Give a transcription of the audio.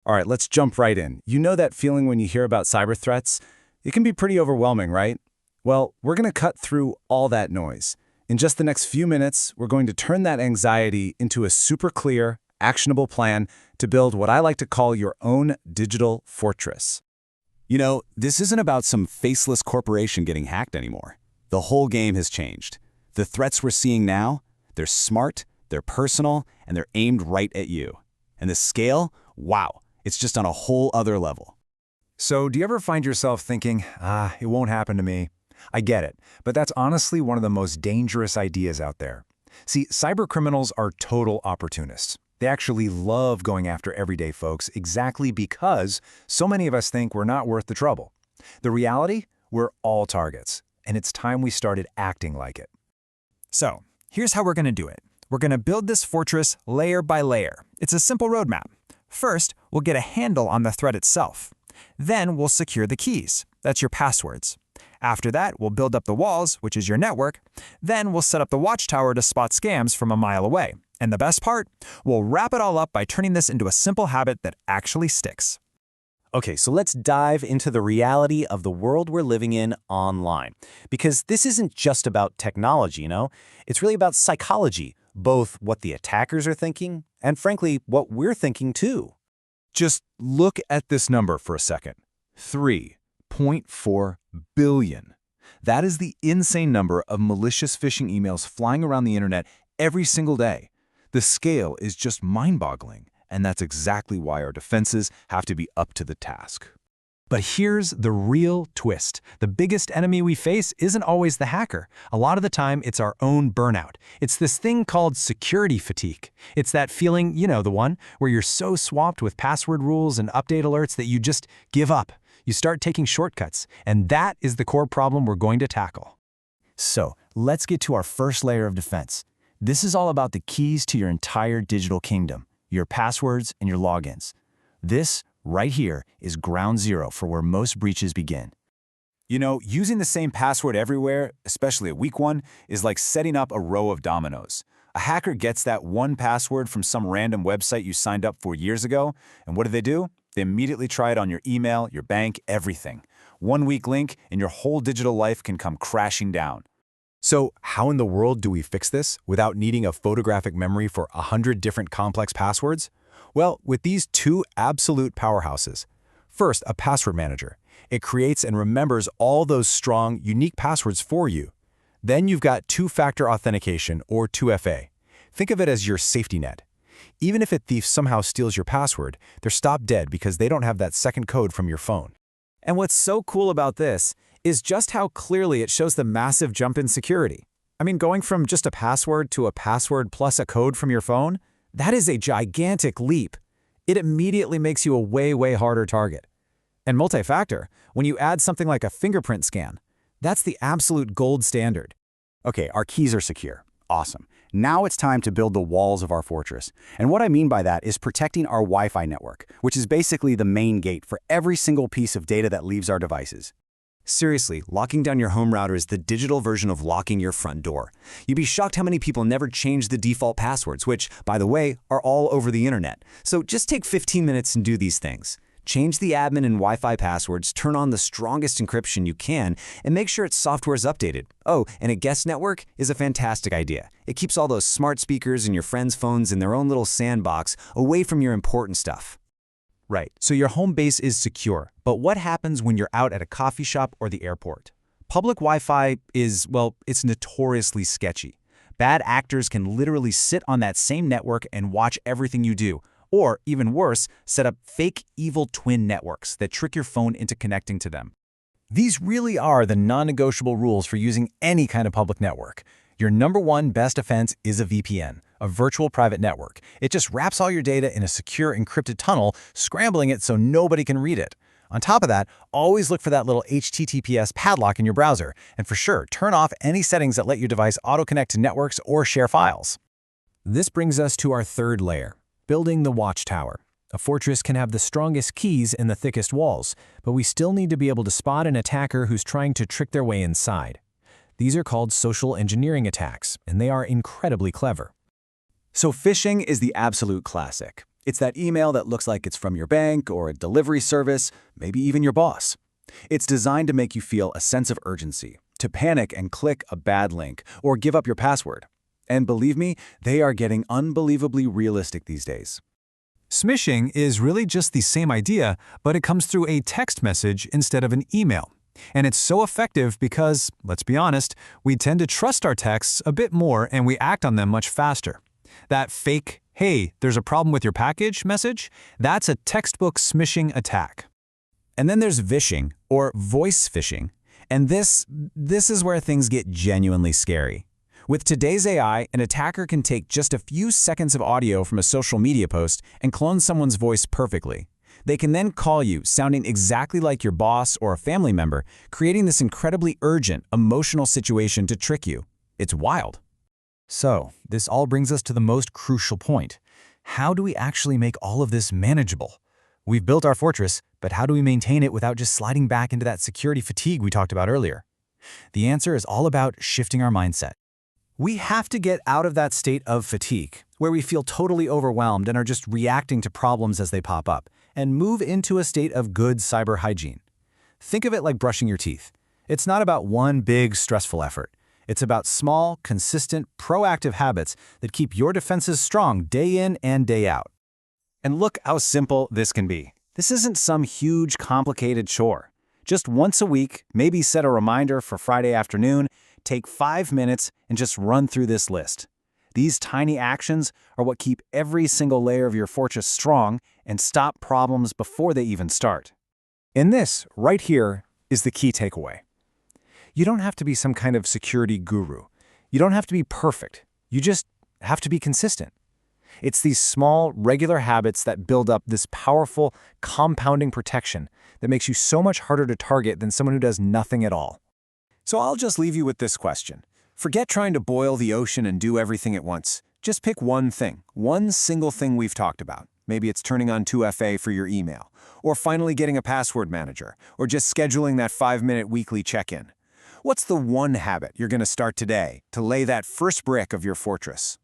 All right, let's jump right in. You know that feeling when you hear about cyber threats? It can be pretty overwhelming, right? Well, we're going to cut through all that noise. In just the next few minutes, we're going to turn that anxiety into a super clear, actionable plan to build what I like to call your own digital fortress. You know, this isn't about some faceless corporation getting hacked anymore. The whole game has changed. The threats we're seeing now, they're smart, they're personal, and they're aimed right at you. And the scale, wow, it's just on a whole other level. So do you ever find yourself thinking, it won't happen to me? I get it, but that's honestly one of the most dangerous ideas out there. See, cybercriminals are total opportunists. They actually love going after everyday folks exactly because so many of us think we're not worth the trouble. The reality? We're all targets, and it's time we started acting like it. So, here's how we're going to do it. We're going to build this fortress layer by layer. It's a simple roadmap. First, we'll get a handle on the threat itself. Then we'll secure the keys. That's your passwords. After that, we'll build up the walls, which is your network. Then we'll set up the watchtower to spot scams from a mile away. And the best part? We'll wrap it all up by turning this into a simple habit that actually sticks. Okay, so let's dive into the reality of the world we're living in online. Because this isn't just about technology, It's really about psychology, both what the attackers are thinking and, frankly, what we're thinking too. Just look at this number for a second. 3.4 billion. That is the insane number of malicious phishing emails flying around the internet every single day. The scale is just mind-boggling, and that's exactly why our defenses have to be up to the task. But here's the real twist. The biggest enemy we face isn't always the hacker. A lot of the time, it's our own burnout. It's this thing called security fatigue. It's that feeling, the one, where you're so swamped with password rules and update alerts that you just give up. You start taking shortcuts, and that is the core problem we're going to tackle. So, let's get to our first layer of defense. This is all about the keys to your entire digital kingdom, your passwords and your logins. This, right here, is ground zero for where most breaches begin. You know, using the same password everywhere, especially a weak one, is like setting up a row of dominoes. A hacker gets that one password from some random website you signed up for years ago, and what do? They immediately try it on your email, your bank, everything. One weak link, and your whole digital life can come crashing down. So how in the world do we fix this without needing a photographic memory for 100 different complex passwords? Well, with these two absolute powerhouses. First, a password manager. It creates and remembers all those strong, unique passwords for you. Then you've got two-factor authentication, or 2FA. Think of it as your safety net. Even if a thief somehow steals your password, they're stopped dead because they don't have that second code from your phone. And what's so cool about this is just how clearly it shows the massive jump in security. I mean, going from just a password to a password plus a code from your phone, that is a gigantic leap. It immediately makes you a way harder target. And multi-factor, when you add something like a fingerprint scan, that's the absolute gold standard. Okay, our keys are secure. Awesome. Now it's time to build the walls of our fortress. And what I mean by that is protecting our Wi-Fi network, which is basically the main gate for every single piece of data that leaves our devices. Seriously, locking down your home router is the digital version of locking your front door. You'd be shocked how many people never change the default passwords, which, by the way, are all over the internet. So just take 15 minutes and do these things. Change the admin and Wi-Fi passwords, turn on the strongest encryption you can, and make sure its software is updated. Oh, and a guest network is a fantastic idea. It keeps all those smart speakers and your friends' phones in their own little sandbox away from your important stuff. Right, so your home base is secure, but what happens when you're out at a coffee shop or the airport? Public Wi-Fi is, it's notoriously sketchy. Bad actors can literally sit on that same network and watch everything you do, or, even worse, set up fake evil twin networks that trick your phone into connecting to them. These really are the non-negotiable rules for using any kind of public network. Your number one best defense is a VPN, a virtual private network. It just wraps all your data in a secure encrypted tunnel, scrambling it so nobody can read it. On top of that, always look for that little HTTPS padlock in your browser, and for sure, turn off any settings that let your device auto-connect to networks or share files. This brings us to our third layer, building the watchtower. A fortress can have the strongest keys and the thickest walls, but we still need to be able to spot an attacker who's trying to trick their way inside. These are called social engineering attacks, and they are incredibly clever. So phishing is the absolute classic. It's that email that looks like it's from your bank or a delivery service, maybe even your boss. It's designed to make you feel a sense of urgency, to panic and click a bad link or give up your password. And believe me, they are getting unbelievably realistic these days. Smishing is really just the same idea, but it comes through a text message instead of an email. And it's so effective because, let's be honest, we tend to trust our texts a bit more and we act on them much faster. That fake, "Hey, there's a problem with your package" message, that's a textbook smishing attack. And then there's vishing, or voice phishing. And this is where things get genuinely scary. With today's AI, an attacker can take just a few seconds of audio from a social media post and clone someone's voice perfectly. They can then call you, sounding exactly like your boss or a family member, creating this incredibly urgent, emotional situation to trick you. It's wild. So, this all brings us to the most crucial point. How do we actually make all of this manageable? We've built our fortress, but how do we maintain it without just sliding back into that security fatigue we talked about earlier? The answer is all about shifting our mindset. We have to get out of that state of fatigue, where we feel totally overwhelmed and are just reacting to problems as they pop up, and move into a state of good cyber hygiene. Think of it like brushing your teeth. It's not about one big, stressful effort. It's about small, consistent, proactive habits that keep your defenses strong day in and day out. And look how simple this can be. This isn't some huge, complicated chore. Just once a week, maybe set a reminder for Friday afternoon, take 5 minutes and just run through this list. These tiny actions are what keep every single layer of your fortress strong and stop problems before they even start. And this, right here, is the key takeaway. You don't have to be some kind of security guru. You don't have to be perfect. You just have to be consistent. It's these small, regular habits that build up this powerful, compounding protection that makes you so much harder to target than someone who does nothing at all. So I'll just leave you with this question. Forget trying to boil the ocean and do everything at once. Just pick one thing, one single thing we've talked about. Maybe it's turning on 2FA for your email, or finally getting a password manager, or just scheduling that 5-minute weekly check-in. What's the one habit you're going to start today to lay that first brick of your fortress?